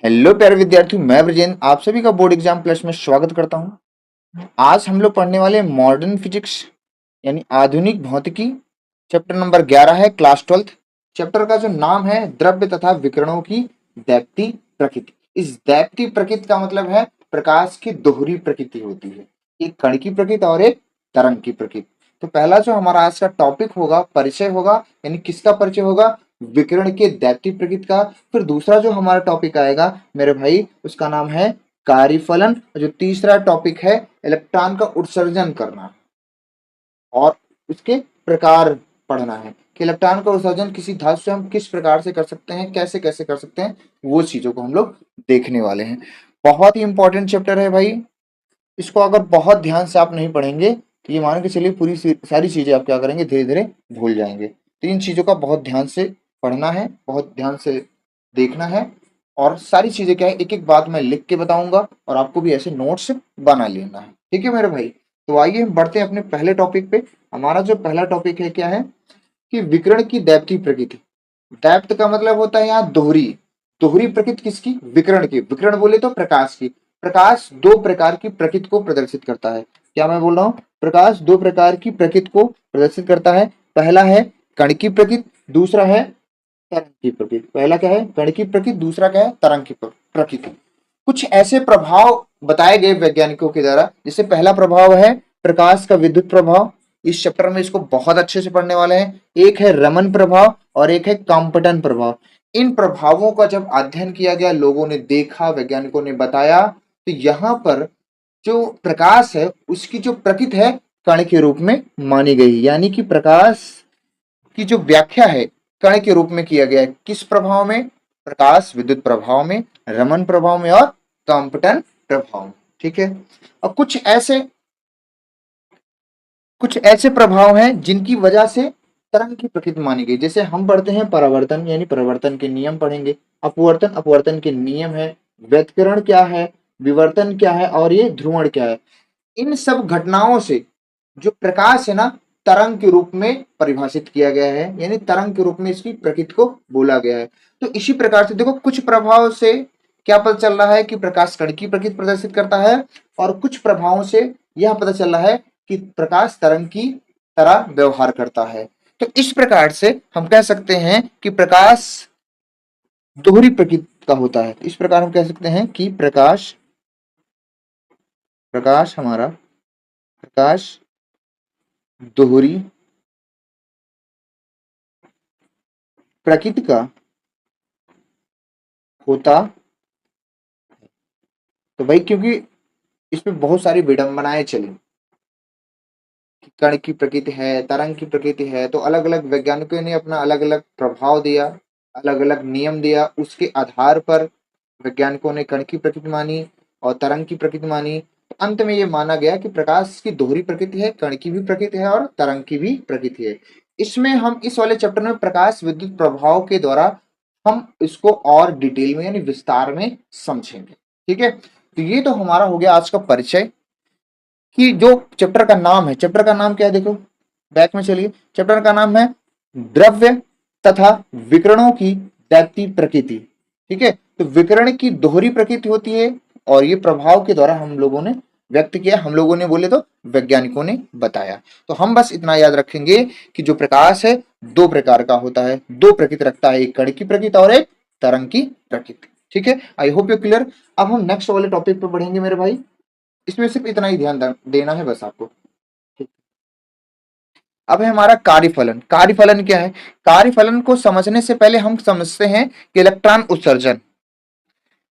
Hello प्यारे विद्यार्थियों, मैं ब्रजेंद्र आप सभी का बोर्ड एग्जाम प्लस में स्वागत करता हूं। आज हम लोग पढ़ने वाले मॉडर्न फिजिक्स यानी आधुनिक भौतिकी। चैप्टर नंबर 11 है, क्लास 12। चैप्टर का जो नाम है द्रव्य तथा विकिरणों की दैप्ति प्रकृति। इस दैप्ति प्रकृति का मतलब है प्रकाश की दोहरी प्रकृति होती है, एक कण की प्रकृति और एक तरंग की प्रकृति। तो पहला जो हमारा आज का टॉपिक होगा परिचय होगा, यानी किसका परिचय होगा, विकिरण के दैप्ति प्रकृति का। फिर दूसरा जो हमारा टॉपिक आएगा मेरे भाई, उसका नाम है कार्यफलन। जो तीसरा टॉपिक है इलेक्ट्रॉन का उत्सर्जन करना, और उसके प्रकार पढ़ना है कि इलेक्ट्रॉन का उत्सर्जन किसी धातु से हम किस प्रकार से कर सकते हैं, कैसे कैसे कर सकते हैं, वो चीजों को हम लोग देखने वाले हैं। बहुत ही इंपॉर्टेंट चैप्टर है भाई। इसको अगर बहुत ध्यान से आप नहीं पढ़ेंगे तो ये मान के चलिए पूरी सारी चीजें आप क्या करेंगे, धीरे धीरे भूल जाएंगे। तो इन चीजों का बहुत ध्यान से पढ़ना है, बहुत ध्यान से देखना है। और सारी चीजें क्या है, एक एक बात मैं लिख के बताऊंगा और आपको भी ऐसे नोट्स बना लेना है। ठीक है मेरे भाई, तो आइए हम बढ़ते हैं अपने पहले टॉपिक पे। हमारा जो पहला टॉपिक है क्या है कि विकिरण की दैप्ति प्रकृति। दैप्त का मतलब होता है यहाँ दोहरी। दोहरी प्रकृति किसकी, विकिरण की। विकिरण बोले तो प्रकाश की। प्रकाश दो प्रकार की प्रकृति को प्रदर्शित करता है। क्या मैं बोल रहा हूँ, प्रकाश दो प्रकार की प्रकृति को प्रदर्शित करता है। पहला है कण की प्रकृति, दूसरा है तरंग की प्रकृति। पहला क्या है, कण की प्रकृति, दूसरा क्या है, तरंग की प्रकृति। कुछ ऐसे प्रभाव बताए गए वैज्ञानिकों के द्वारा, जैसे पहला प्रभाव है प्रकाश का विद्युत प्रभाव। इस चैप्टर में इसको बहुत अच्छे से पढ़ने वाले हैं। एक है रमन प्रभाव और एक है कंपटन प्रभाव। इन प्रभावों का जब अध्ययन किया गया, लोगों ने देखा, वैज्ञानिकों ने बताया, तो यहाँ पर जो प्रकाश है उसकी जो प्रकृति है कण के रूप में मानी गई। यानी कि प्रकाश की जो व्याख्या है कण के रूप में किया गया है। किस प्रभाव में, प्रकाश विद्युत प्रभाव में, रमन प्रभाव में और कंपटन प्रभाव में। ठीक है। और कुछ ऐसे प्रभाव हैं जिनकी वजह से तरंग की प्रकृति मानी गई। जैसे हम पढ़ते हैं परावर्तन, यानी परिवर्तन के नियम पढ़ेंगे। अपवर्तन, अपवर्तन के नियम है। व्यतिकरण क्या है, विवर्तन क्या है, और ये ध्रुवण क्या है। इन सब घटनाओं से जो प्रकाश है ना, तरंग के रूप में परिभाषित किया गया है, यानी तरंग के रूप में इसकी प्रकृति को बोला गया है। तो इसी प्रकार से देखो, कुछ प्रभाव से क्या पता चल रहा है कि प्रकाश कण की प्रकृति प्रदर्शित करता है, और कुछ प्रभावों से यह पता चल रहा है कि प्रकाश तरंग की तरह व्यवहार करता है। तो इस प्रकार से हम कह सकते हैं कि प्रकाश दोहरी प्रकृति का होता है। इस प्रकार हम कह सकते हैं कि प्रकाश प्रकाश हमारा प्रकाश दोहरी प्रकृति का होता। तो भाई क्योंकि इसमें बहुत सारी विडंबनाएं चली, कण की प्रकृति है, तरंग की प्रकृति है, तो अलग अलग वैज्ञानिकों ने अपना अलग अलग प्रभाव दिया, अलग अलग नियम दिया। उसके आधार पर वैज्ञानिकों ने कण की प्रकृति मानी और तरंग की प्रकृति मानी। अंत में ये माना गया कि प्रकाश की दोहरी प्रकृति है, कण की भी प्रकृति है और तरंग की भी प्रकृति है। इसमें हम इस वाले चैप्टर में प्रकाश विद्युत प्रभाव के द्वारा हम इसको और डिटेल में यानी विस्तार में समझेंगे। ठीक है, तो ये तो हमारा हो गया आज का परिचय कि जो चैप्टर का नाम है, चैप्टर का नाम क्या है, देखो बैक में चलिए। चैप्टर का नाम है द्रव्य तथा विकिरणों की दैत्य प्रकृति। ठीक है, तो विकिरण की दोहरी प्रकृति होती है और ये प्रभाव के द्वारा हम लोगों ने व्यक्त किया, हम लोगों ने बोले तो वैज्ञानिकों ने बताया। तो हम बस इतना याद रखेंगे कि जो प्रकाश है दो प्रकार का होता है, दो प्रकृति रखता है, एक कण की प्रकृति और एक तरंग की प्रकृति। ठीक है, आई होप यू क्लियर। अब हम नेक्स्ट वाले टॉपिक पे बढ़ेंगे मेरे भाई। इसमें सिर्फ इतना ही ध्यान देना है बस आपको। अब है हमारा कार्यफलन। कार्यफलन क्या है, कार्यफलन को समझने से पहले हम समझते हैं कि इलेक्ट्रॉन उत्सर्जन।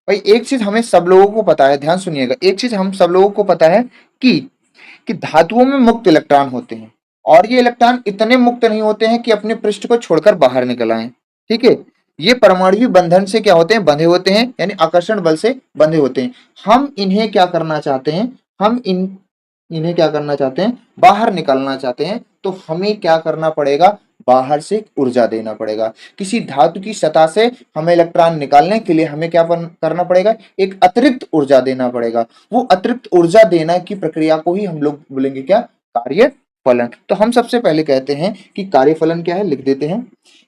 भाई एक चीज हमें सब लोगों को पता है, ध्यान सुनिएगा, एक चीज हम सब लोगों को पता है कि धातुओं में मुक्त इलेक्ट्रॉन होते हैं, और ये इलेक्ट्रॉन इतने मुक्त नहीं होते हैं कि अपने पृष्ठ को छोड़कर बाहर निकल आए। ठीक है, ये परमाणु बंधन से क्या होते हैं, बंधे होते हैं, यानी आकर्षण बल से बंधे होते हैं। हम इन्हें क्या करना चाहते हैं, हम इन्हें क्या करना चाहते हैं, बाहर निकालना चाहते हैं। तो हमें क्या करना पड़ेगा, बाहर से ऊर्जा देना पड़ेगा। किसी धातु की सतह से हमें इलेक्ट्रॉन निकालने के लिए हमें क्या करना पड़ेगा, एक अतिरिक्त ऊर्जा देना पड़ेगा। वो अतिरिक्त ऊर्जा देना की प्रक्रिया को ही हम लोग बोलेंगे क्या, कार्य फलन। तो हम सबसे पहले कहते हैं कि कार्यफलन क्या है, लिख देते हैं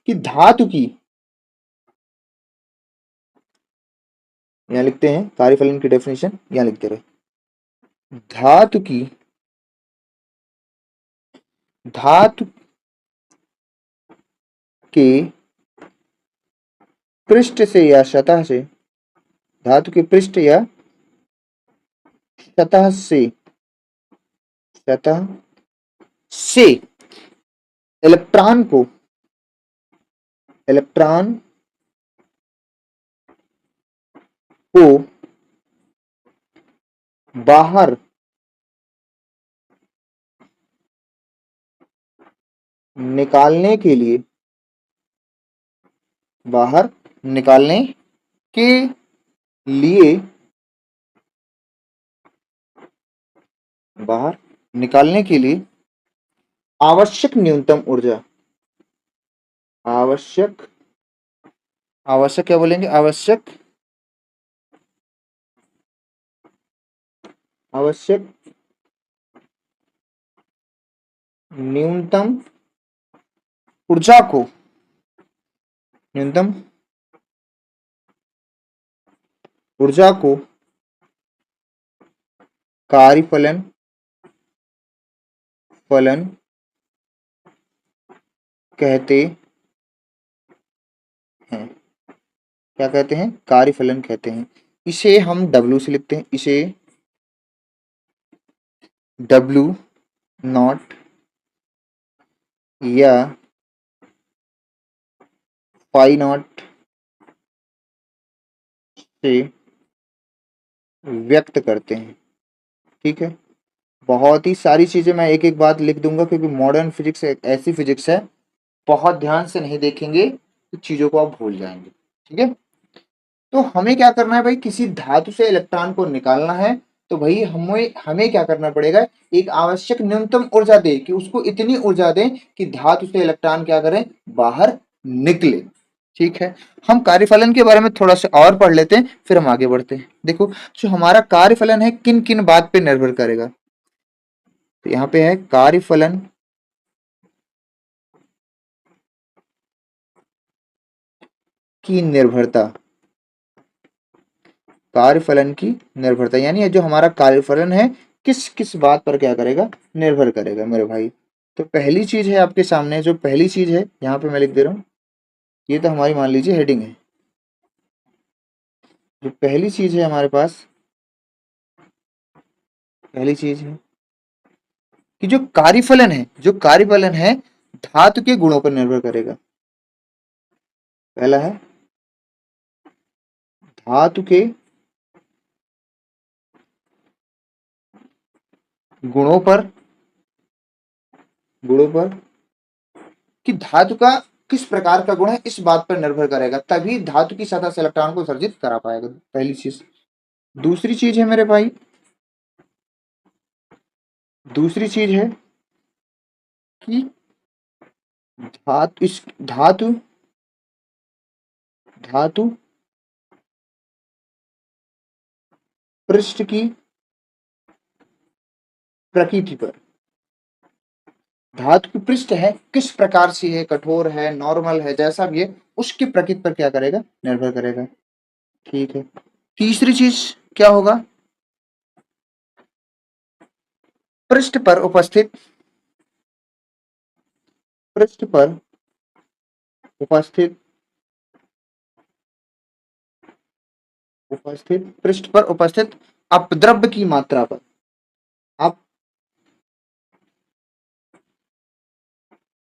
कि धातु की यहाँ लिखते हैं कार्यफलन की डेफिनेशन, यहाँ लिखते रहे। धातु की धातु के पृष्ठ से या सतह से, धातु के पृष्ठ या सतह से, सतह से इलेक्ट्रॉन को, इलेक्ट्रॉन को बाहर निकालने के लिए, बाहर निकालने के लिए, बाहर निकालने के लिए आवश्यक न्यूनतम ऊर्जा, आवश्यक, आवश्यक क्या बोलेंगे, आवश्यक, आवश्यक न्यूनतम ऊर्जा को, न्यूनतम ऊर्जा को कार्यफलन फलन कहते हैं। क्या कहते हैं, कार्यफलन कहते हैं। इसे हम W से लिखते हैं, इसे W नॉट या पाई नॉट से व्यक्त करते हैं। ठीक है, बहुत ही सारी चीजें मैं एक एक बात लिख दूंगा, क्योंकि मॉडर्न फिजिक्स एक ऐसी फिजिक्स है, बहुत ध्यान से नहीं देखेंगे तो चीजों को आप भूल जाएंगे। ठीक है, तो हमें क्या करना है भाई, किसी धातु से इलेक्ट्रॉन को निकालना है, तो भाई हमें हमें क्या करना पड़ेगा, एक आवश्यक न्यूनतम ऊर्जा दे, कि उसको इतनी ऊर्जा दें कि धातु से इलेक्ट्रॉन क्या करें, बाहर निकले। ठीक है, हम कार्यफलन के बारे में थोड़ा सा और पढ़ लेते हैं, फिर हम आगे बढ़ते हैं। देखो, जो हमारा कार्यफलन है किन किन बात पे निर्भर करेगा, तो यहाँ पे है कार्यफलन की निर्भरता, कार्यफलन की निर्भरता यानी ये जो हमारा कार्यफलन है किस किस बात पर क्या करेगा, निर्भर करेगा मेरे भाई। तो पहली चीज है आपके सामने, जो पहली चीज है यहाँ पे मैं लिख दे रहा हूँ, ये तो हमारी मान लीजिए हेडिंग है। जो पहली चीज है हमारे पास, पहली चीज है कि जो कार्यफलन है, जो कार्यफलन है धातु के गुणों पर निर्भर करेगा। पहला है धातु के गुणों पर, गुणों पर, कि धातु का किस प्रकार का गुण है इस बात पर निर्भर करेगा, तभी धातु की सतह से इलेक्ट्रॉन को उत्सर्जित करा पाएगा। पहली चीज। दूसरी चीज है मेरे भाई, दूसरी चीज है कि धातु, इस धातु, धातु पृष्ठ की प्रकृति पर, धातु की पृष्ठ है किस प्रकार से है, कठोर है, नॉर्मल है, जैसा भी है उसकी प्रकृति पर क्या करेगा, निर्भर करेगा। ठीक है, तीसरी चीज क्या होगा, पृष्ठ पर उपस्थित, पृष्ठ पर उपस्थित, उपस्थित, पृष्ठ पर उपस्थित अपद्रव्य की मात्रा पर,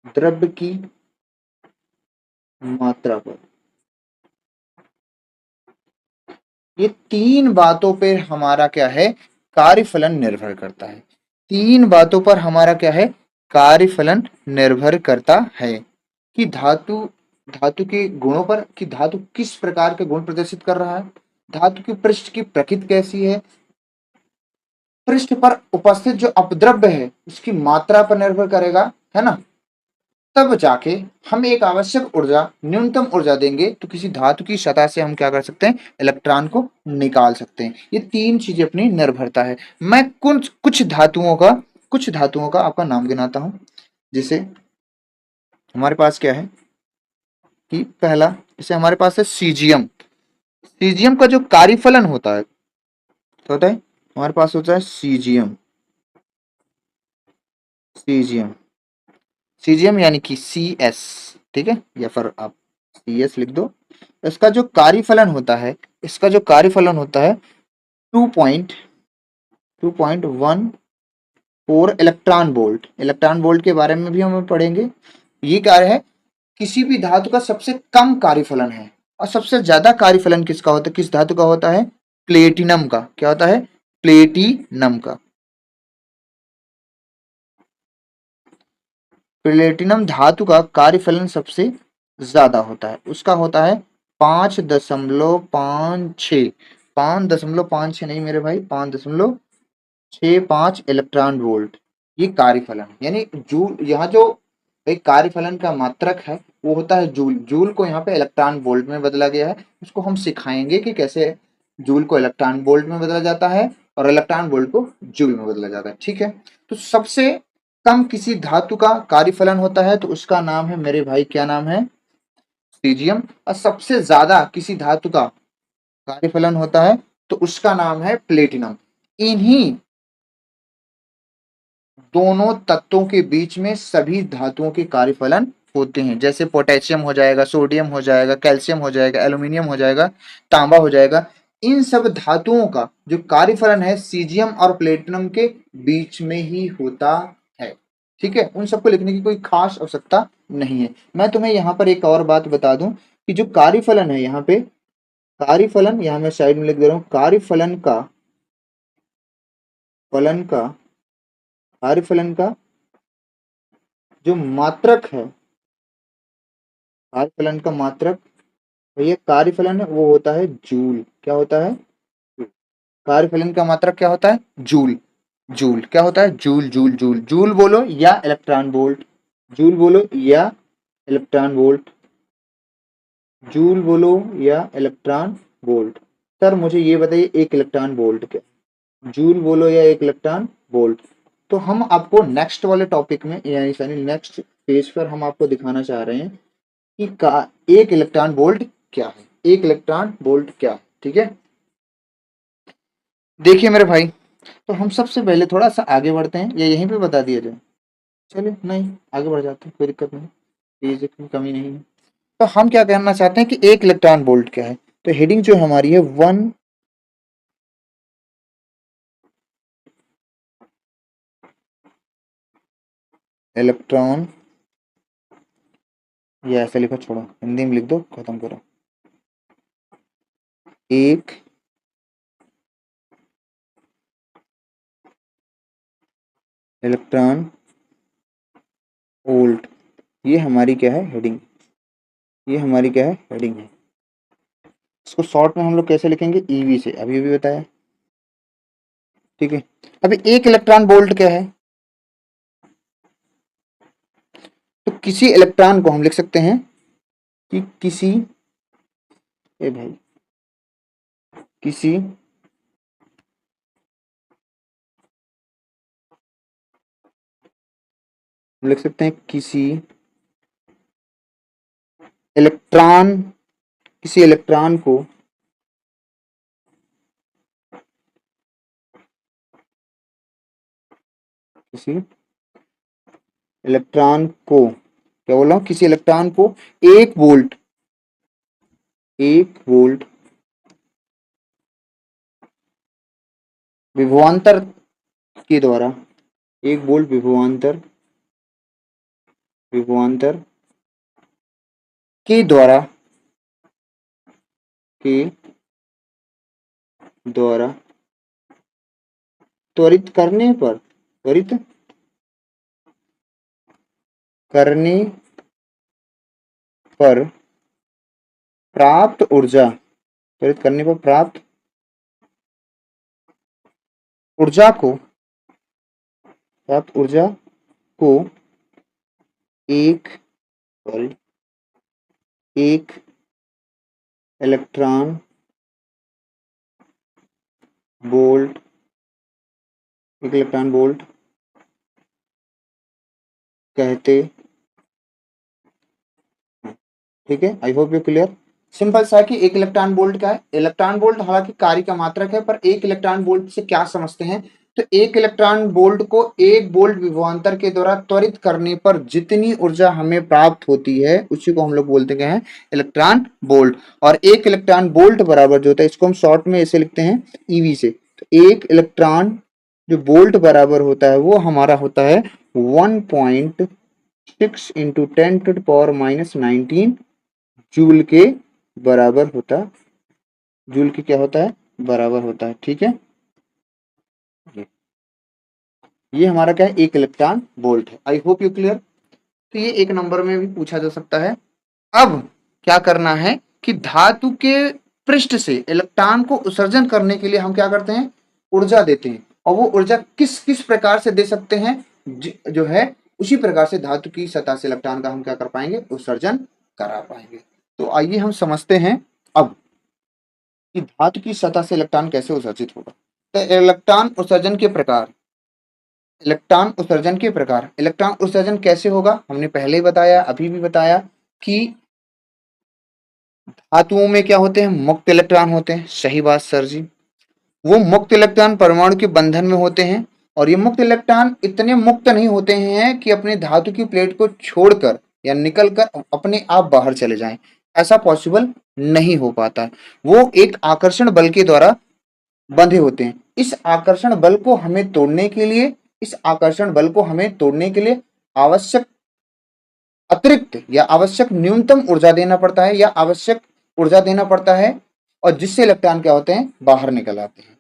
अपद्रव्य की मात्रा पर। ये तीन बातों पे हमारा क्या है, कार्यफलन निर्भर करता है। तीन बातों पर हमारा क्या है, कार्यफलन निर्भर करता है, कि धातु, धातु के गुणों पर, कि धातु किस प्रकार के गुण प्रदर्शित कर रहा है, धातु की पृष्ठ की प्रकृति कैसी है, पृष्ठ पर उपस्थित जो अपद्रव्य है उसकी मात्रा पर निर्भर करेगा, है ना। तब जाके हम एक आवश्यक ऊर्जा, न्यूनतम ऊर्जा देंगे तो किसी धातु की सतह से हम क्या कर सकते हैं, इलेक्ट्रॉन को निकाल सकते हैं। ये तीन चीजें अपनी निर्भरता है। मैं कुछ कुछ धातुओं का आपका नाम गिनाता हूं। जैसे हमारे पास क्या है कि पहला, जैसे हमारे पास है सीजियम, सीजियम का जो कार्यफलन होता है, क्या होता है हमारे पास, होता है सीजियम। सीजियम, सीजियम यानी कि सी एस, ठीक है, या फिर आप सी एस लिख दो। इसका जो कार्यफलन होता है, इसका जो कार्यफलन होता है 2.4 इलेक्ट्रॉन वोल्ट। इलेक्ट्रॉन वोल्ट के बारे में भी हम पढ़ेंगे। ये कार्य है, किसी भी धातु का सबसे कम कार्यफलन है, और सबसे ज्यादा कार्यफलन किसका होता है, किस धातु का होता है, प्लेटिनम का। क्या होता है, प्लेटिनम का। प्लेटिनम धातु का कार्यफलन सबसे ज्यादा होता है, उसका होता है 5.56, 5.56 नहीं मेरे भाई, 5.65 इलेक्ट्रॉन वोल्ट। ये कार्यफलन, यानी जूल, यहाँ जो एक कार्यफलन का मात्रक है वो होता है जूल। जूल को यहाँ पे इलेक्ट्रॉन वोल्ट में बदला गया है। उसको हम सिखाएंगे कि कैसे जूल को इलेक्ट्रॉन वोल्ट में बदला जाता है और इलेक्ट्रॉन वोल्ट को जूल में बदला जाता है, ठीक है। तो सबसे कम किसी धातु का कार्यफलन होता है तो उसका नाम है मेरे भाई, क्या नाम है, सीजियम। और सबसे ज्यादा किसी धातु का कार्यफलन होता है तो उसका नाम है प्लेटिनम। इन्हीं दोनों तत्वों के बीच में सभी धातुओं के कार्यफलन होते हैं, जैसे पोटेशियम हो जाएगा, सोडियम हो जाएगा, कैल्शियम हो जाएगा, एल्यूमिनियम हो जाएगा, तांबा हो जाएगा। इन सब धातुओं का जो कार्यफलन है सीजियम और प्लेटिनम के बीच में ही होता है, ठीक है। उन सबको लिखने की कोई खास आवश्यकता नहीं है। मैं तुम्हें यहाँ पर एक और बात बता दूं कि जो कार्यफलन है यहाँ पे, कार्यफलन यहाँ मैं साइड में लिख दे रहा हूँ, फलन का कार्यफलन का जो मात्रक है, कार्यफलन का मात्रक, तो ये कार्यफलन है वो होता है जूल। क्या होता है, कार्यफलन का मात्रक क्या होता है, जूल। जूल क्या होता है, जूल जूल जूल। जूल बोलो या इलेक्ट्रॉन वोल्ट, जूल बोलो या इलेक्ट्रॉन वोल्ट, जूल बोलो या इलेक्ट्रॉन वोल्ट। सर मुझे ये बताइए एक इलेक्ट्रॉन वोल्ट क्या, जूल बोलो या एक इलेक्ट्रॉन वोल्ट। तो हम आपको नेक्स्ट वाले टॉपिक में, यानी नेक्स्ट पेज पर हम आपको दिखाना चाह रहे हैं कि एक इलेक्ट्रॉन वोल्ट क्या है, एक इलेक्ट्रॉन वोल्ट क्या है, ठीक है। देखिए मेरे भाई, तो हम सबसे पहले थोड़ा सा आगे बढ़ते हैं, या यहीं पे बता दिया जाए, चलिए नहीं आगे बढ़ जाते हैं, कोई दिक्कत नहीं, चीज की कमी नहीं है। तो हम क्या कहना चाहते हैं कि एक इलेक्ट्रॉन वोल्ट क्या है। तो हेडिंग जो हमारी है 1 इलेक्ट्रॉन, या ऐसे लिखो, छोड़ो हिंदी में लिख दो, खत्म करो। एक इलेक्ट्रॉन वोल्ट, ये हमारी क्या है, हेडिंग। ये हमारी क्या है, हेडिंग है। इसको शॉर्ट में हम लोग कैसे लिखेंगे, ईवी से, अभी भी बताया, ठीक है। अभी एक इलेक्ट्रॉन वोल्ट क्या है, तो किसी इलेक्ट्रॉन को हम लिख सकते हैं कि किसी, ए भाई, किसी लिख सकते हैं किसी इलेक्ट्रॉन, किसी इलेक्ट्रॉन को किसी इलेक्ट्रॉन को, क्या बोल रहा हूं, किसी इलेक्ट्रॉन को 1 वोल्ट, 1 वोल्ट विभवांतर के द्वारा, 1 वोल्ट विभवांतर, विभवांतर के द्वारा, के द्वारा त्वरित करने पर, त्वरित करने पर प्राप्त ऊर्जा, त्वरित करने पर प्राप्त ऊर्जा को, प्राप्त ऊर्जा को एक, सॉरी, एक इलेक्ट्रॉन वोल्ट, एक इलेक्ट्रॉन वोल्ट कहते हैं, ठीक है। I hope you clear. Simple सा है कि एक इलेक्ट्रॉन वोल्ट क्या है, इलेक्ट्रॉन वोल्ट हालांकि कार्य का मात्रक है, पर एक इलेक्ट्रॉन वोल्ट से क्या समझते हैं, तो एक इलेक्ट्रॉन वोल्ट को एक वोल्ट विभवांतर के द्वारा त्वरित करने पर जितनी ऊर्जा हमें प्राप्त होती है उसी को हम लोग बोलते हैं इलेक्ट्रॉन वोल्ट। और एक इलेक्ट्रॉन वोल्ट बराबर जो होता है, इसको हम शॉर्ट में ऐसे लिखते हैं ईवी से, तो एक इलेक्ट्रॉन जो वोल्ट बराबर होता है वो हमारा होता है 1.6 इंटू 10⁻⁻19 जूल के बराबर होता, जूल की क्या होता है, बराबर होता है। ठीक है, ये हमारा क्या है, एक इलेक्ट्रॉन वोल्ट है। I hope you clear. तो ये एक नंबर में भी पूछा जा सकता है। अब क्या करना है कि धातु के पृष्ठ से इलेक्ट्रॉन को उत्सर्जन करने के लिए हम क्या करते हैं, ऊर्जा देते हैं, और वो ऊर्जा किस किस प्रकार से दे सकते हैं, जो है उसी प्रकार से धातु की सतह से इलेक्ट्रॉन का हम क्या कर पाएंगे, उत्सर्जन करा पाएंगे। तो आइए हम समझते हैं अब कि धातु की सतह से इलेक्ट्रॉन कैसे उत्सर्जित होगा। तो इलेक्ट्रॉन उत्सर्जन के प्रकार, इलेक्ट्रॉन उत्सर्जन के प्रकार, इलेक्ट्रॉन उत्सर्जन कैसे होगा, हमने पहले ही बताया, अभी भी बताया कि धातुओं में क्या होते हैं, मुक्त इलेक्ट्रॉन होते हैं। सही बात सर जी। वो मुक्त इलेक्ट्रॉन परमाणु के बंधन में होते हैं, और ये मुक्त इलेक्ट्रॉन इतने मुक्त नहीं होते हैं कि अपने धातु की प्लेट को छोड़कर या निकलकर अपने आप बाहर चले जाएं, ऐसा पॉसिबल नहीं हो पाता। वो एक आकर्षण बल के द्वारा बंधे होते हैं। इस आकर्षण बल को हमें तोड़ने के लिए, इस आकर्षण बल को हमें तोड़ने के लिए आवश्यक अतिरिक्त या आवश्यक न्यूनतम ऊर्जा देना पड़ता है, या आवश्यक ऊर्जा देना पड़ता है, और जिससे इलेक्ट्रॉन क्या होते हैं, बाहर निकल आते हैं।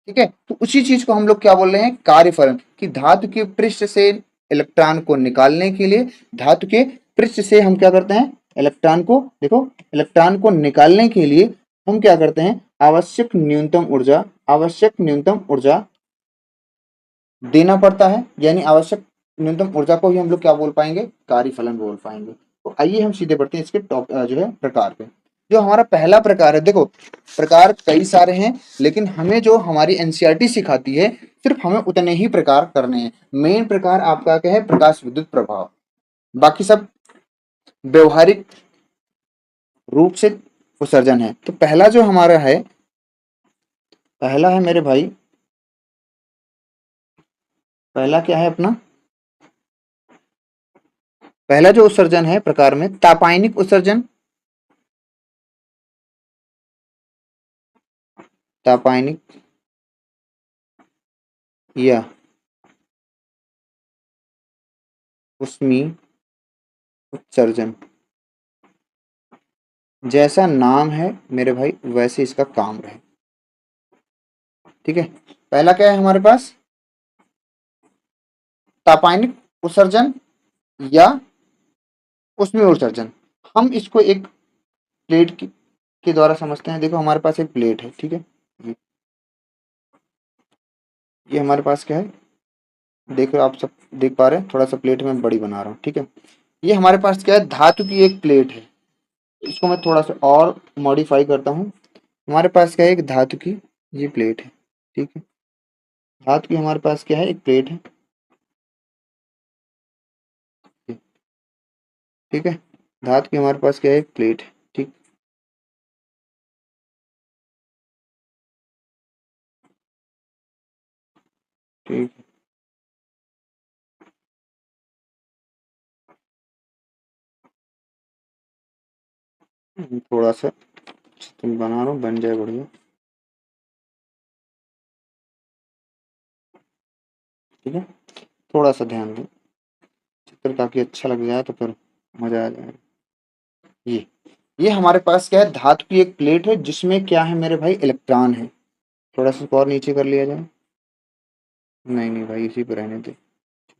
ठीक है, तो उसी चीज को हम लोग क्या बोल रहे हैं, कार्यफलन, कि धातु के पृष्ठ से इलेक्ट्रॉन को निकालने के लिए, धातु के पृष्ठ से हम क्या करते हैं, इलेक्ट्रॉन को, देखो इलेक्ट्रॉन को निकालने के लिए हम क्या करते हैं, आवश्यक न्यूनतम ऊर्जा, आवश्यक न्यूनतम ऊर्जा देना पड़ता है, यानी आवश्यक न्यूनतम ऊर्जा को ही हम लोग क्या बोल पाएंगे, कार्यफलन बोल पाएंगे। तो आइए हम सीधे बढ़ते हैं इसके टॉप जो है प्रकार पे। जो हमारा पहला प्रकार है, देखो प्रकार कई सारे हैं, लेकिन हमें जो हमारी एनसीईआरटी सिखाती है सिर्फ हमें उतने ही प्रकार करने हैं। मेन प्रकार आपका क्या है, प्रकाश विद्युत प्रभाव, बाकी सब व्यवहारिक रूप से उत्सर्जन है। तो पहला जो हमारा है, पहला है मेरे भाई, पहला क्या है अपना, पहला जो उत्सर्जन है प्रकार में, तापायनिक उत्सर्जन, तापायनिक या उष्मीय उत्सर्जन। जैसा नाम है मेरे भाई वैसे इसका काम रहे। ठीक है, पहला क्या है हमारे पास, तापायनिक उत्सर्जन या उष्मीय उत्सर्जन। हम इसको एक प्लेट के द्वारा समझते हैं। देखो हमारे पास एक प्लेट है, ठीक है, ये हमारे पास क्या है, देखो आप सब देख पा रहे हैं, थोड़ा सा प्लेट में बड़ी बना रहा हूँ। ठीक है, ये हमारे पास क्या है, धातु की एक प्लेट है। इसको मैं थोड़ा सा और मॉडिफाई करता हूँ। हमारे पास क्या है, एक धातु की ये प्लेट है। ठीक है, धातु की हमारे पास क्या है, एक प्लेट है। ठीक है, धातु की हमारे पास क्या है, एक प्लेट है। ठीक, ठीक, थोड़ा सा चित्र बना रहा हूँ, बन जाए बढ़िया। ठीक है, थोड़ा सा ध्यान दो, चित्र ताकि अच्छा लग जाए तो फिर मजा आ जाए। ये हमारे पास क्या है, धातु की एक प्लेट है जिसमें क्या है मेरे भाई, इलेक्ट्रॉन है। थोड़ा सा और नीचे कर लिया जाए, नहीं नहीं भाई इसी पर रहने दे,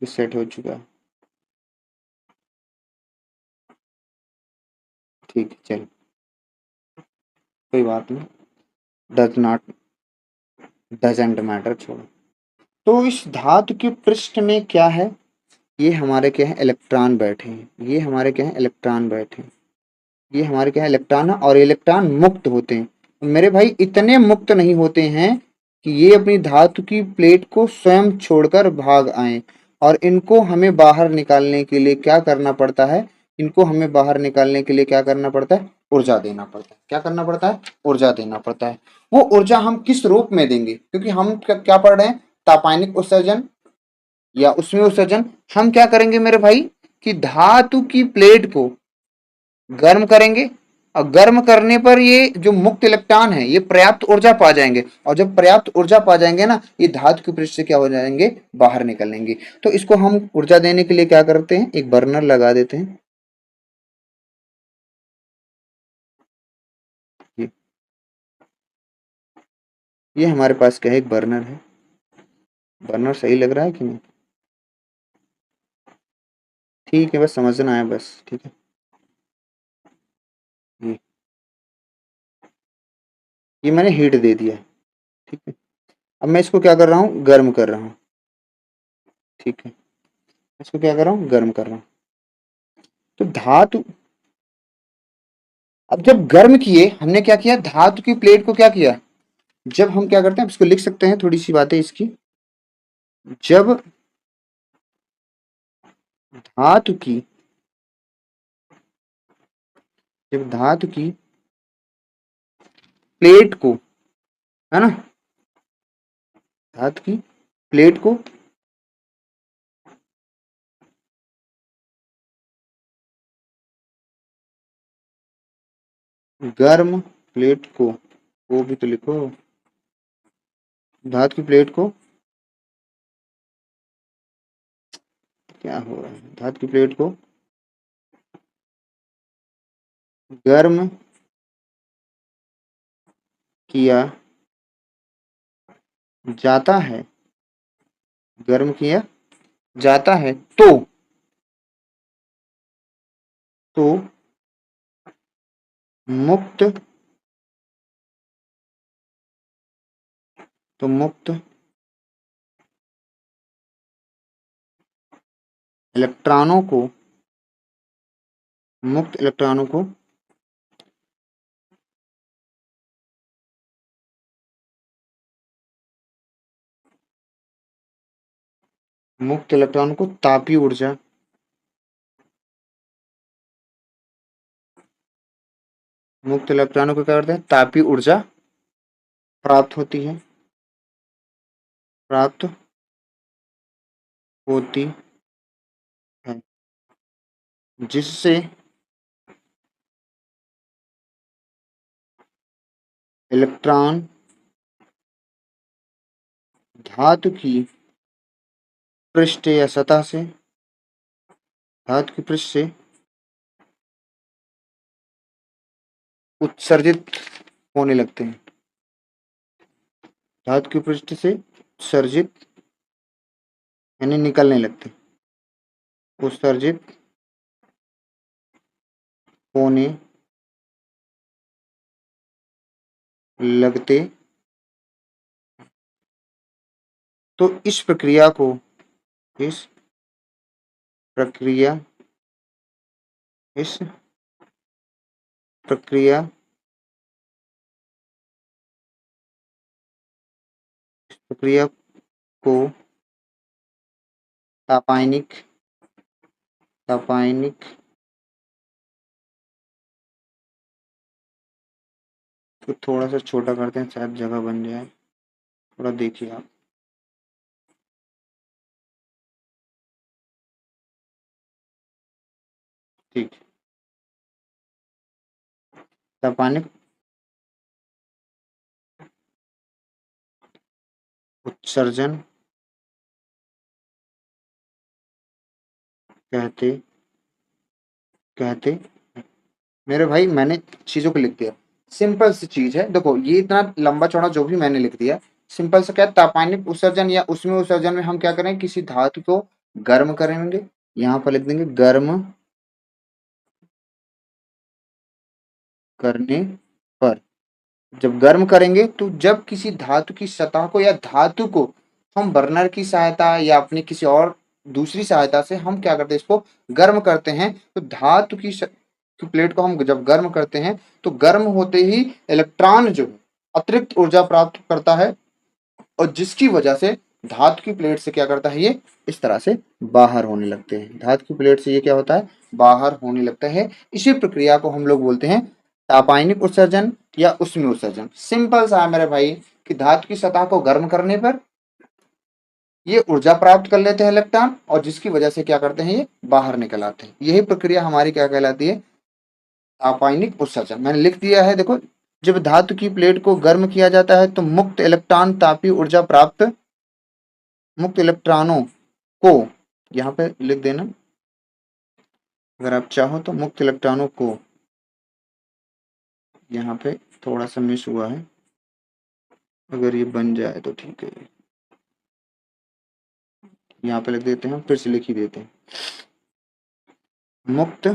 सेट हो चुका है। ठीक है चलो, कोई बात नहीं, डज नॉट, डजेंट मैटर, छोड़ो। तो इस धातु के पृष्ठ में क्या है, ये हमारे क्या है, इलेक्ट्रॉन बैठे हैं। ये हमारे क्या है, इलेक्ट्रॉन बैठे हैं। ये हमारे क्या है, इलेक्ट्रॉन है, और इलेक्ट्रॉन मुक्त होते हैं। तो मेरे भाई इतने मुक्त नहीं होते हैं कि ये अपनी धातु की प्लेट को स्वयं छोड़कर भाग आए, और इनको हमें बाहर निकालने के लिए क्या करना पड़ता है, इनको हमें बाहर निकालने के लिए क्या करना पड़ता है? ऊर्जा देना पड़ता है। क्या करना पड़ता है? ऊर्जा देना पड़ता है। वो ऊर्जा हम किस रूप में देंगे? क्योंकि हम क्या पढ़ रहे हैं? तापानिक उत्सर्जन या उष्मीय उत्सर्जन। हम क्या करेंगे मेरे भाई कि धातु की प्लेट को गर्म करेंगे और गर्म करने पर ये जो मुक्त इलेक्ट्रॉन है ये पर्याप्त ऊर्जा पा जाएंगे, और जब पर्याप्त ऊर्जा पा जाएंगे ना, ये धातु के पृष्ठ से क्या हो जाएंगे? बाहर निकलेंगे। तो इसको हम ऊर्जा देने के लिए क्या करते हैं? एक बर्नर लगा देते हैं। ये हमारे पास क्या है? एक बर्नर है। बर्नर सही लग रहा है कि नहीं? ठीक है, बस समझना है बस। ठीक है, ये मैंने हीट दे दिया है। ठीक है, अब मैं इसको क्या कर रहा हूँ? गर्म कर रहा हूँ। ठीक है, इसको क्या कर रहा हूँ? गर्म कर रहा हूँ। तो धातु, अब जब गर्म किए हमने क्या किया? धातु की प्लेट को क्या किया? जब हम क्या करते हैं, इसको लिख सकते हैं, थोड़ी सी बातें इसकी। जब धातु की जब धातु की प्लेट को, है ना, धातु की प्लेट को गर्म प्लेट को, वो भी तो लिखो। धातु की प्लेट को, क्या हो रहा है? धातु की प्लेट को गर्म किया जाता है, गर्म किया जाता है तो मुक्त मुक्त इलेक्ट्रॉनों को मुक्त इलेक्ट्रॉनों को मुक्त इलेक्ट्रॉनों को तापीय ऊर्जा, मुक्त इलेक्ट्रॉनों को क्या करते हैं? तापीय ऊर्जा प्राप्त होती है, प्राप्त होती है, जिससे इलेक्ट्रॉन धातु की पृष्ठ या सतह से, धातु की पृष्ठ से उत्सर्जित होने लगते हैं, धातु की पृष्ठ से उत्सर्जित यानी निकलने लगते हैं, उत्सर्जित होने लगते। तो इस प्रक्रिया इस प्रक्रिया प्रक्रिया को तापायनिक तापायनिक तो थोड़ा सा छोटा करते हैं, शायद जगह बन जाए। थोड़ा देखिए आप। ठीक, तापायनिक उत्सर्जन कहते कहते मेरे भाई, मैंने चीजों को लिख दिया। सिंपल सी चीज है, देखो ये इतना लंबा चौड़ा जो भी मैंने लिख दिया, सिंपल से क्या है? तापानिक उत्सर्जन या उष्मीय उत्सर्जन में हम क्या करें? किसी धातु को गर्म करेंगे, यहाँ पर लिख देंगे गर्म करने पर। जब गर्म करेंगे तो जब किसी धातु की सतह को या धातु को हम बर्नर की सहायता या अपनी किसी और दूसरी सहायता से हम क्या करते हैं? इसको गर्म करते हैं। तो धातु की प्लेट को हम जब गर्म करते हैं तो गर्म होते ही इलेक्ट्रॉन जो अतिरिक्त ऊर्जा प्राप्त करता है, और जिसकी वजह से धातु की प्लेट से क्या करता है, ये इस तरह से बाहर होने लगते हैं। धातु की प्लेट से ये क्या होता है, बाहर होने लगता है। इसी प्रक्रिया को हम लोग बोलते हैं तापायनिक उत्सर्जन या उष्मीय उत्सर्जन। सिंपल सा है मेरे भाई कि धातु की सतह को गर्म करने पर ये ऊर्जा प्राप्त कर लेते हैं इलेक्ट्रॉन, और जिसकी वजह से क्या करते हैं, ये बाहर निकल आते हैं। यही प्रक्रिया हमारी क्या कहलाती है, तापायनिक उत्सर्जन। मैंने लिख दिया है, देखो, जब धातु की प्लेट को गर्म किया जाता है तो मुक्त इलेक्ट्रॉन तापीय ऊर्जा प्राप्त, मुक्त इलेक्ट्रॉनों को यहाँ पे लिख देना अगर आप चाहो तो, मुक्त इलेक्ट्रॉनों को, यहाँ पे थोड़ा सा मिस हुआ है, अगर ये बन जाए तो ठीक है। यहाँ पे लिख देते हैं, फिर से लिख ही देते हैं, मुक्त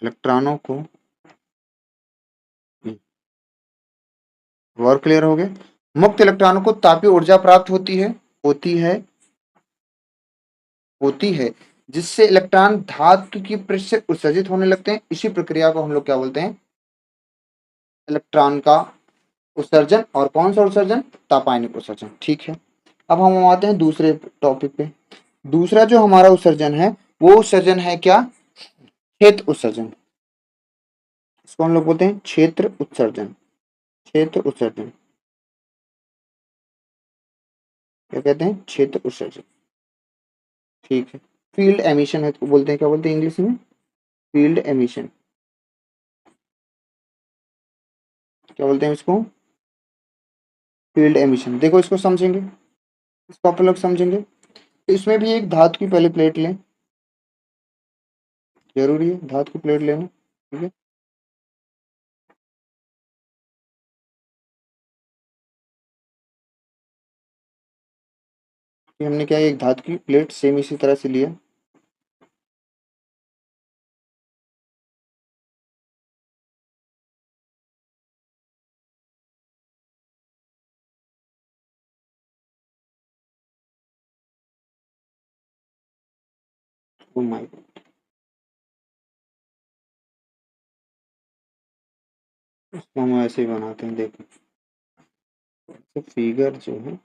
इलेक्ट्रॉनों को, और क्लियर हो गया। मुक्त इलेक्ट्रॉनों को तापीय ऊर्जा प्राप्त होती है होती है जिससे इलेक्ट्रॉन धातु की पृष्ठ से उत्सर्जित होने लगते हैं। इसी प्रक्रिया को हम लोग क्या बोलते हैं, इलेक्ट्रॉन का उत्सर्जन। और कौन सा उत्सर्जन, तापायनिक उत्सर्जन। ठीक है, अब हम आते हैं दूसरे टॉपिक पे। दूसरा जो हमारा उत्सर्जन है वो उत्सर्जन है क्या, क्षेत्र उत्सर्जन। इसको हम लोग बोलते हैं क्षेत्र उत्सर्जन। क्षेत्र उत्सर्जन क्या कहते हैं, क्षेत्र उत्सर्जन। ठीक है, फील्ड एमिशन है, तो बोलते हैं, क्या बोलते हैं इंग्लिश में, फील्ड एमिशन। क्या बोलते हैं इसको, फील्ड एमिशन। देखो इसको समझेंगे, इसको आप लोग समझेंगे तो इसमें भी एक धातु की पहले प्लेट लें, जरूरी है धातु की प्लेट लेना। ठीक है, कि हमने क्या, एक धातु की प्लेट सेम इसी तरह से लिया। ओ माय गॉड, इसको हम ऐसे ही बनाते हैं, देखो तो फिगर जो है,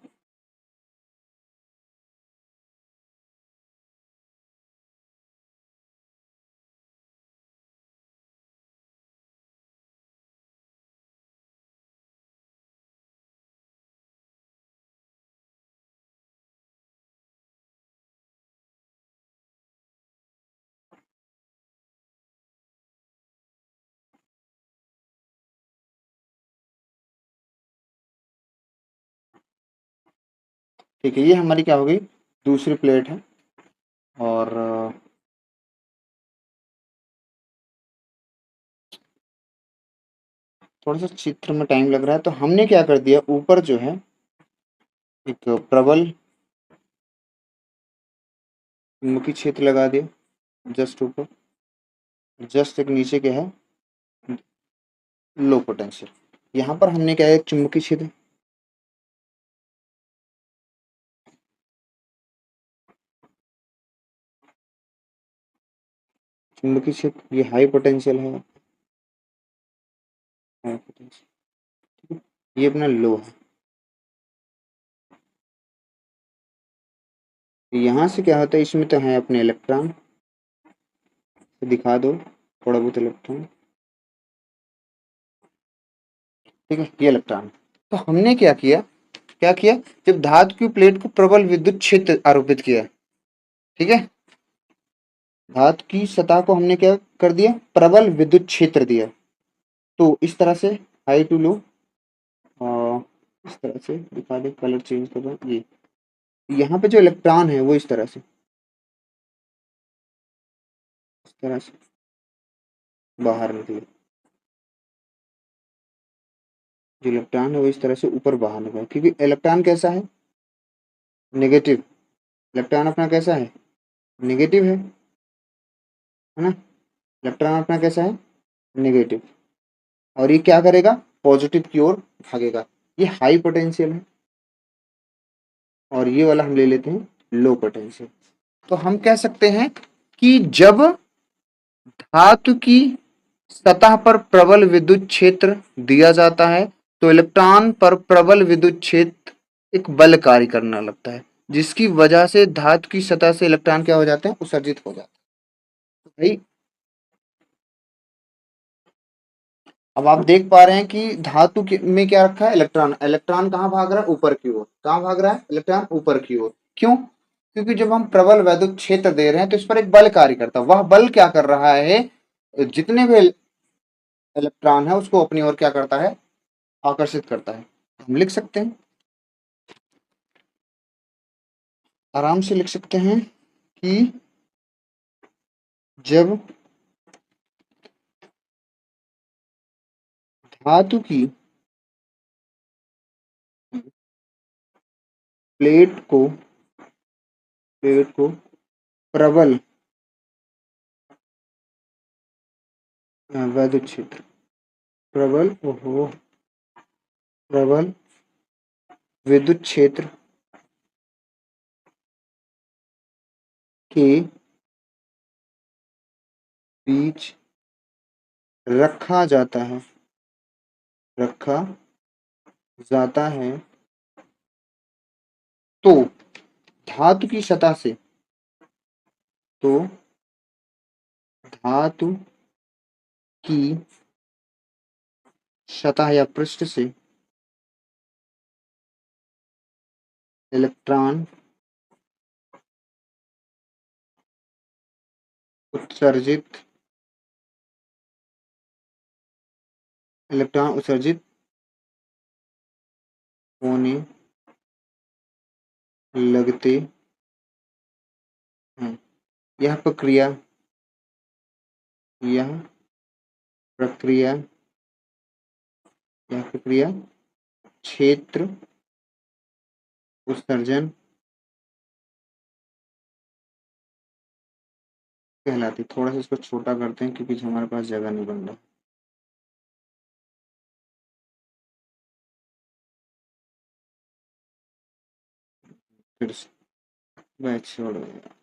ठीक है, ये हमारी क्या हो गई, दूसरी प्लेट है। और थोड़ा सा चित्र में टाइम लग रहा है, तो हमने क्या कर दिया, ऊपर जो है एक प्रबल चुंबकीय क्षेत्र लगा दिया, जस्ट ऊपर, जस्ट एक नीचे क्या है, लो पोटेंशियल। यहाँ पर हमने क्या है, एक चुंबकीय क्षेत्र, चुंबकीय क्षेत्र, ये हाई पोटेंशियल है, हाई पोटेंशियल, ये अपना लो है। यहाँ से क्या होता है, इसमें तो है अपने इलेक्ट्रॉन, दिखा दो थोड़ा बहुत इलेक्ट्रॉन। ठीक है, ये इलेक्ट्रॉन। तो हमने क्या किया, जब धातु की प्लेट को प्रबल विद्युत क्षेत्र आरोपित किया, ठीक है, धातु की सतह को हमने क्या कर दिया, प्रबल विद्युत क्षेत्र दिया। तो इस तरह से हाई टू लो, इस तरह से दिखा दे, कलर चेंज कर दो, ये यहाँ पे जो इलेक्ट्रॉन है वो इस तरह से, इस तरह से बाहर निकले, जो इलेक्ट्रॉन है वो इस तरह से ऊपर बाहर निकले, क्योंकि इलेक्ट्रॉन कैसा है, नेगेटिव। इलेक्ट्रॉन अपना कैसा है, नेगेटिव है ना, इलेक्ट्रॉन अपना कैसा है, नेगेटिव। और ये क्या करेगा, पॉजिटिव की ओर भागेगा। ये हाई पोटेंशियल है, और ये वाला हम ले लेते हैं लो पोटेंशियल। तो हम कह सकते हैं कि जब धातु की सतह पर प्रबल विद्युत क्षेत्र दिया जाता है तो इलेक्ट्रॉन पर प्रबल विद्युत क्षेत्र एक बल कार्य करने लगता है, जिसकी वजह से धातु की सतह से इलेक्ट्रॉन क्या हो जाते हैं, उत्सर्जित हो जाते हैं। भाई अब आप देख पा रहे हैं कि में क्या रखा है, इलेक्ट्रॉन। इलेक्ट्रॉन कहाँ भाग रहा है, ऊपर की ओर। कहाँ भाग रहा है इलेक्ट्रॉन, ऊपर की ओर। क्यों? क्योंकि जब हम प्रबल वैद्युत क्षेत्र दे रहे हैं तो इस पर एक बल कार्य करता है। वह बल क्या कर रहा है, जितने भी इलेक्ट्रॉन है उसको अपनी ओर क्या करता है, आकर्षित करता है। हम लिख सकते हैं, आराम से लिख सकते हैं कि जब धातु की प्लेट को प्रबल वैद्युत क्षेत्र, प्रबल ओहो प्रबल विद्युत क्षेत्र के बीच रखा जाता है, रखा जाता है तो धातु की सतह से, तो धातु की सतह या पृष्ठ से इलेक्ट्रॉन उत्सर्जित इलेक्ट्रॉन उत्सर्जित होने लगते हैं। यह प्रक्रिया यह प्रक्रिया यह प्रक्रिया क्षेत्र उत्सर्जन कहलाती है। थोड़ा सा इसको छोटा करते हैं क्योंकि हमारे पास जगह नहीं बन रहा। फिर से बैच छोड़ देगा।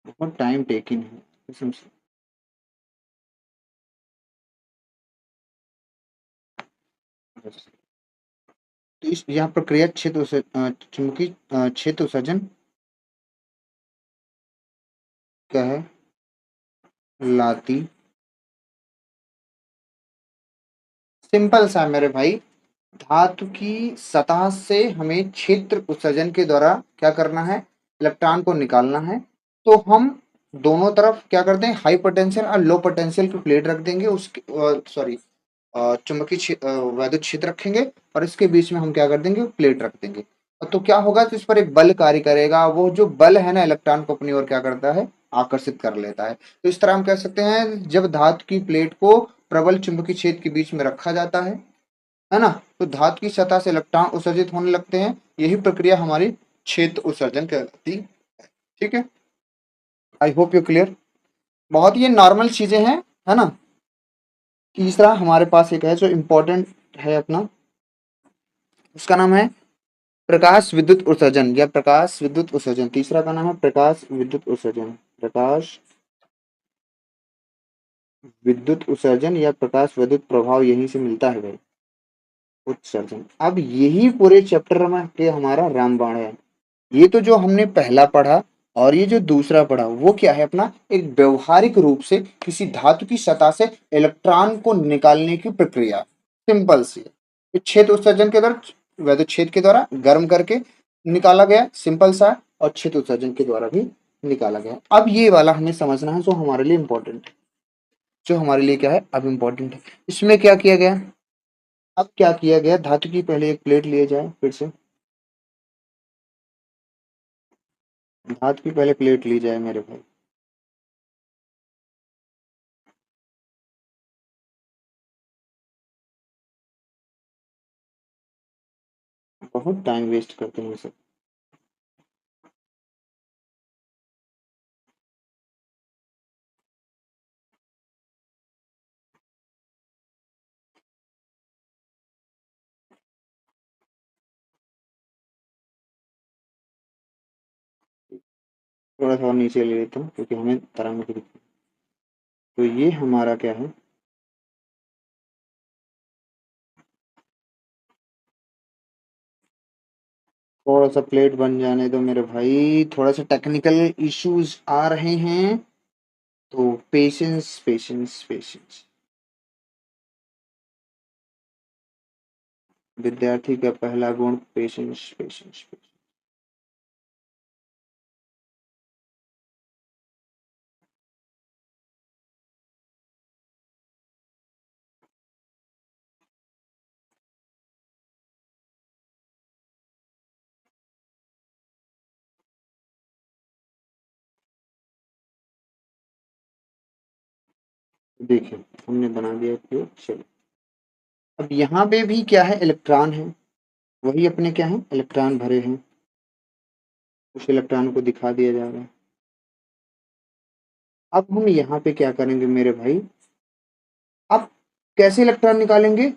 बहुत टाइम टेकिंग है कसम से। बस। तो इस यह प्रक्रिया चुंबकीय क्षेत्र उत्सर्जन कहलाती। सिंपल सा मेरे भाई, धातु की सतह से हमें क्षेत्र उत्सर्जन के द्वारा क्या करना है, इलेक्ट्रॉन को निकालना है। तो हम दोनों तरफ क्या करते हैं, हाई पोटेंशियल और लो पोटेंशियल की प्लेट रख देंगे, उसके सॉरी वैद्युत क्षेत्र रखेंगे और इसके बीच में हम क्या कर देंगे, प्लेट रख देंगे। तो क्या होगा, तो इस पर एक बल कार्य करेगा। वो जो बल है ना, इलेक्ट्रॉन को अपनी ओर क्या करता है, आकर्षित कर लेता है। तो इस तरह हम कह सकते हैं, जब धातु की प्लेट को प्रबल चुंबकीय क्षेत्र के बीच में रखा जाता है ना, तो धातु की सतह से इलेक्ट्रॉन उत्सर्जित होने लगते हैं। यही प्रक्रिया हमारी क्षेत्र उत्सर्जन कहलाती है। ठीक है, आई होप यू क्लियर। बहुत ये नॉर्मल चीजें हैं, है ना। तीसरा हमारे पास एक है जो इम्पोर्टेंट है अपना, उसका नाम है प्रकाश विद्युत उत्सर्जन या प्रकाश विद्युत उत्सर्जन। तीसरा का नाम है प्रकाश विद्युत उत्सर्जन, प्रकाश विद्युत उत्सर्जन या प्रकाश विद्युत प्रभाव, यहीं से मिलता है भाई, उत्सर्जन। अब यही पूरे चैप्टर में के हमारा रामबाण है। ये तो जो हमने पहला पढ़ा और ये जो दूसरा पढ़ा वो क्या है, अपना एक व्यवहारिक रूप से किसी धातु की सतह से इलेक्ट्रॉन को निकालने की प्रक्रिया। सिंपल सी है। क्षेत्र उत्सर्जन के द्वारा, वैद्युत क्षेत्र के द्वारा गर्म करके निकाला गया, सिंपल सा। और क्षेत्र उत्सर्जन के द्वारा भी निकाला गया। अब ये वाला हमें समझना है जो हमारे लिए इंपॉर्टेंट है, जो हमारे लिए क्या है अब इंपॉर्टेंट है। इसमें क्या किया गया, अब क्या किया गया, धातु की पहले एक प्लेट लिए जाए, फिर से धातु की पहले प्लेट ली जाए मेरे भाई। बहुत टाइम वेस्ट करते हैं सब। थोड़ा सा और नीचे ले लेता हूँ क्योंकि हमें तरंग तो ये हमारा क्या है, थोड़ा सा प्लेट बन जाने दो मेरे भाई, थोड़ा सा टेक्निकल इश्यूज आ रहे हैं, तो पेशेंस पेशेंस पेशेंस। विद्यार्थी का पहला गुण पेशेंस पेशेंस। देखिए हमने बना दिया क्यों, चलो। अब यहाँ पे भी क्या है, इलेक्ट्रॉन है, वही अपने क्या है, इलेक्ट्रॉन भरे हैं, उस इलेक्ट्रॉन को दिखा दिया जा रहा है। अब हम यहाँ पे क्या करेंगे मेरे भाई, अब कैसे इलेक्ट्रॉन निकालेंगे,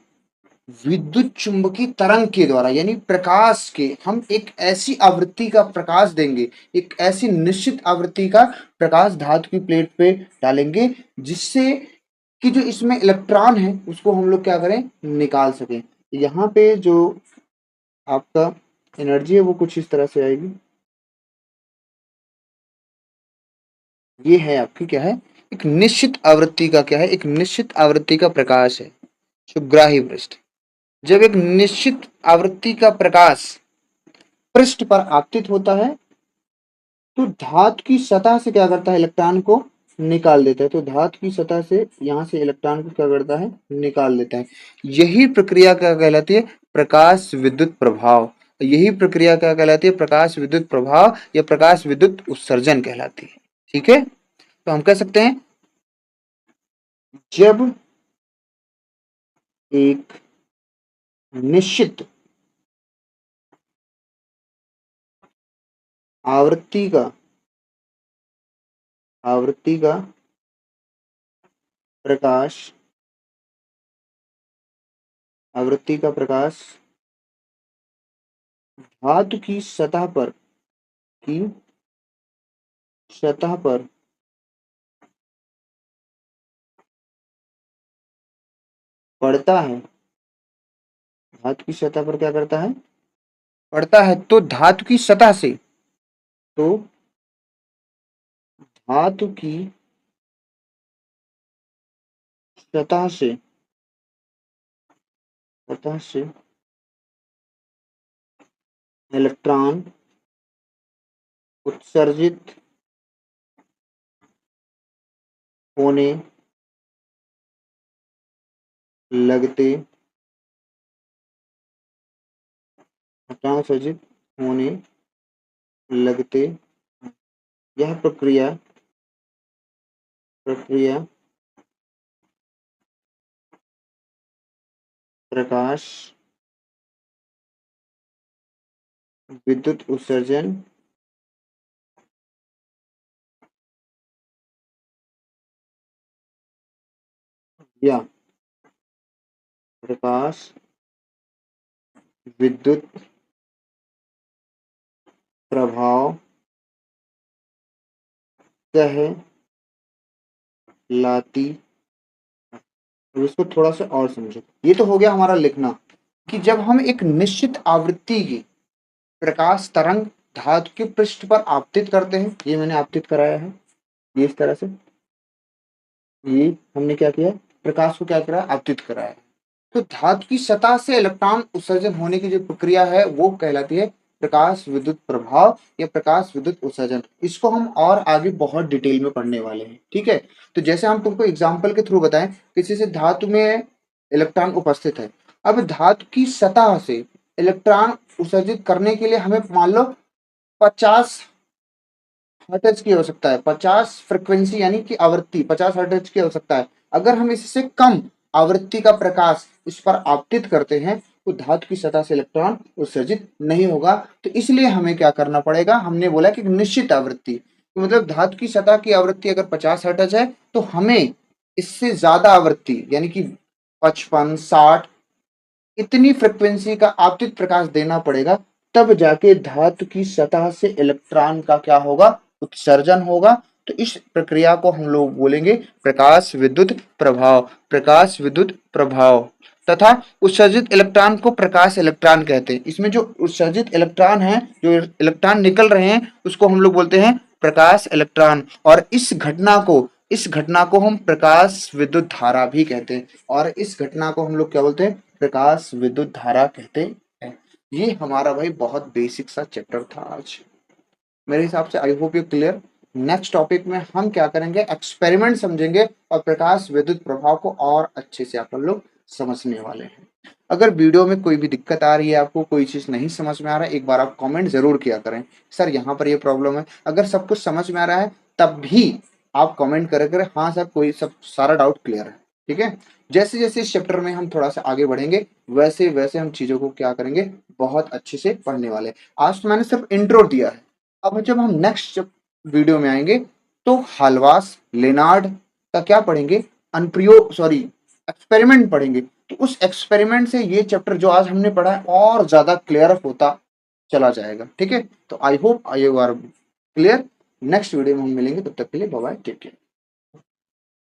विद्युत चुंबकीय तरंग के द्वारा, यानी प्रकाश के, हम एक ऐसी आवृत्ति का प्रकाश देंगे, एक ऐसी निश्चित आवृत्ति का प्रकाश धातु की प्लेट पे डालेंगे, जिससे कि जो इसमें इलेक्ट्रॉन है उसको हम लोग क्या करें, निकाल सकें। यहाँ पे जो आपका एनर्जी है वो कुछ इस तरह से आएगी, ये है आपकी क्या है, एक निश्चित आवृत्ति का क्या है, एक निश्चित आवृत्ति का प्रकाश है, सुग्राही पृष्ठ। जब एक निश्चित आवृत्ति का प्रकाश पृष्ठ पर आपतित होता है तो धातु की सतह से क्या करता है, इलेक्ट्रॉन को निकाल देता है, तो धातु की सतह से यहाँ से इलेक्ट्रॉन को क्या करता है, निकाल देता है। यही प्रक्रिया क्या कहलाती है, प्रकाश विद्युत प्रभाव। यही प्रक्रिया क्या कहलाती है, प्रकाश विद्युत प्रभाव या प्रकाश विद्युत उत्सर्जन कहलाती है। ठीक है, तो हम कह सकते हैं जब एक निश्चित आवृत्ति का प्रकाश आवृत्ति का प्रकाश धातु की की सतह पर पड़ता है, धातु की सतह पर क्या करता है, पड़ता है, तो धातु की सतह से, तो धातु की सतह से सतह से इलेक्ट्रॉन उत्सर्जित होने लगते इलेक्ट्रॉन उत्सर्जित होने लगते यह प्रक्रिया प्रकाश विद्युत उत्सर्जन या प्रकाश विद्युत प्रभाव कहलाती। अब इसको थोड़ा सा और समझो, ये तो हो गया हमारा लिखना, कि जब हम एक निश्चित आवृत्ति की प्रकाश तरंग धातु के पृष्ठ पर आपतित करते हैं, ये मैंने आपतित कराया है, ये इस तरह से, ये हमने क्या किया है, प्रकाश को क्या करा, आपतित कराया है। तो धातु की सतह से इलेक्ट्रॉन उत्सर्जन होने की जो प्रक्रिया है वो कहलाती है प्रकाश विद्युत प्रभाव या प्रकाश विद्युत उत्सर्जन। इसको हम और आगे बहुत डिटेल में पढ़ने वाले हैं। ठीक है, तो जैसे हम तुमको एग्जाम्पल के थ्रू बताएं, किसी से धातु में इलेक्ट्रॉन उपस्थित है, अब धातु की सतह से इलेक्ट्रॉन उत्सर्जित करने के लिए हमें मान लो 50 हर्ट्ज की आवश्यकता है, 50 फ्रिक्वेंसी यानी कि आवृत्ति 50 हर्ट्ज की आवश्यकता है। अगर हम इससे कम आवृत्ति का प्रकाश इस पर आपतित करते हैं तो धातु की सतह से इलेक्ट्रॉन उत्सर्जित नहीं होगा। तो इसलिए हमें क्या करना पड़ेगा, हमने बोला कि निश्चित आवृत्ति, तो मतलब धातु की सतह की आवृत्ति अगर 50 हर्ट्ज है तो हमें इससे ज्यादा आवृत्ति यानी कि 55 60 इतनी फ्रिक्वेंसी का आपतित प्रकाश देना पड़ेगा, तब जाके धातु की सतह से इलेक्ट्रॉन का क्या होगा, उत्सर्जन होगा, तो इस प्रक्रिया को हम लोग बोलेंगे प्रकाश विद्युत प्रभाव, प्रकाश विद्युत प्रभाव। तथा उत्सर्जित इलेक्ट्रॉन को प्रकाश इलेक्ट्रॉन कहते हैं। इसमें जो उत्सर्जित इलेक्ट्रॉन है, जो इलेक्ट्रॉन निकल रहे हैं, उसको हम लोग बोलते हैं प्रकाश इलेक्ट्रॉन। और इस घटना को हम प्रकाश विद्युत धारा भी कहते हैं। और इस घटना को हम लोग क्या बोलते हैं? प्रकाश विद्युत धारा कहते हैं। ये हमारा भाई बहुत बेसिक सा चैप्टर था आज मेरे हिसाब से। I hope you clear. Next topic में हम क्या करेंगे? एक्सपेरिमेंट समझेंगे और प्रकाश विद्युत प्रभाव को और अच्छे से आप लोग समझने वाले हैं। अगर वीडियो में कोई भी दिक्कत आ रही है, आपको कोई चीज नहीं समझ में आ रहा है, एक बार आप कमेंट जरूर किया करें, सर यहाँ पर ये प्रॉब्लम है। अगर सब कुछ समझ में आ रहा है तब भी आप कमेंट करें हाँ सर कोई सब सारा डाउट क्लियर है। ठीक है, जैसे जैसे इस चैप्टर में हम थोड़ा सा आगे बढ़ेंगे वैसे वैसे हम चीजों को क्या करेंगे? बहुत अच्छे से पढ़ने वाले। आज तो मैंने सिर्फ इंट्रो दिया है। अब जब हम नेक्स्ट वीडियो में आएंगे तो हालवास लेनार्ड का क्या पढ़ेंगे? अनुप्रयोग सॉरी एक्सपेरिमेंट पढ़ेंगे। तो उस एक्सपेरिमेंट से ये चैप्टर जो आज हमने पढ़ा है और ज्यादा क्लियर होता चला जाएगा। ठीक है, तो I hope I you are clear. Next video में हम मिलेंगे, तब तक के लिए बाय बाय, टेक केयर।